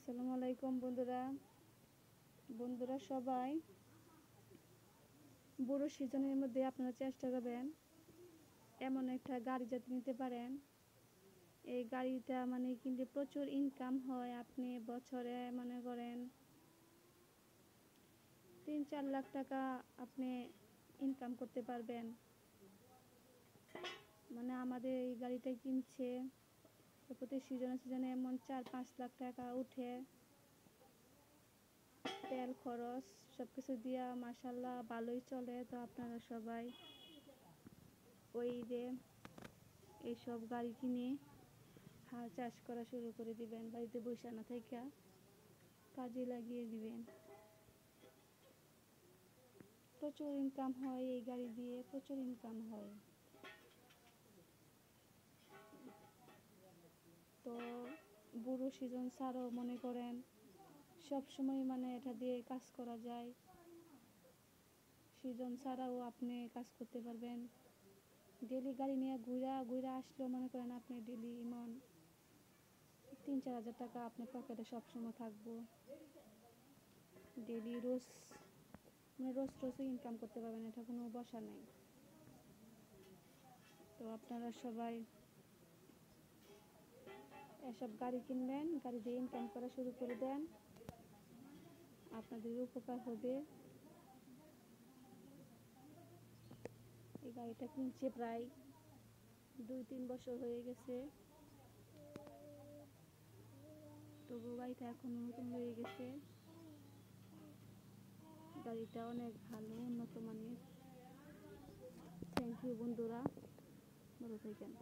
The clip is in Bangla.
আসসালামু আলাইকুম বন্ধুরা। বন্ধুরা সবাই বুড়ো সিজনের মধ্যে আপনারা চেষ্টা করবেন এমন একটা গাড়ি যাতে নিতে পারেন। এই গাড়িটা মানে কিনলে প্রচুর ইনকাম হয়। আপনি বছরে মনে করেন 3-4 লাখ টাকা আপনি ইনকাম করতে পারবেন। মানে আমাদের এই গাড়িটা কিনছে প্রতি সিজনে এমন 4-5 লাখ টাকা উঠে। তেল খরচ সব কিছু দিয়া মাশাআল্লাহ ভালোই চলে। তো আপনারা সবাই ওই যে এইসব গাড়ি কিনে হাল চাষ করা শুরু করে দিবেন। বাড়িতে বসে না থেকে কাজে লাগিয়ে দিবেন। প্রচুর ইনকাম হয় এই গাড়ি দিয়ে, প্রচুর ইনকাম হয়। তো বুড়ো সিজন ছাড়াও মনে করেন সব সময় মানে এটা দিয়ে কাজ করা যায়। সিজন ছাড়াও আপনি কাজ করতে পারবেন। ডেলি গাড়ি নিয়ে ঘুরা আসলেও মনে করেন আপনি ডেলি এমন 3-4 হাজার টাকা আপনার পকেটে সবসময় থাকবো। ডেলি রোজ ইনকাম করতে পারবেন, এটা কোনো বসা নেই। তো আপনারা সবাই এসব গাড়ি কিনবেন, গাড়ি দিয়ে ইনকাম করা শুরু করে দেন, আপনাদের উপকার হবে। এই গাড়িটা কিনছে প্রায় 2-3 বছর হয়ে গেছে, তবু গাড়িটা এখনো নতুন হয়ে গেছে। গাড়িটা অনেক ভালো, উন্নত মানের। থ্যাংক ইউ বন্ধুরা, ভালো থাকেন।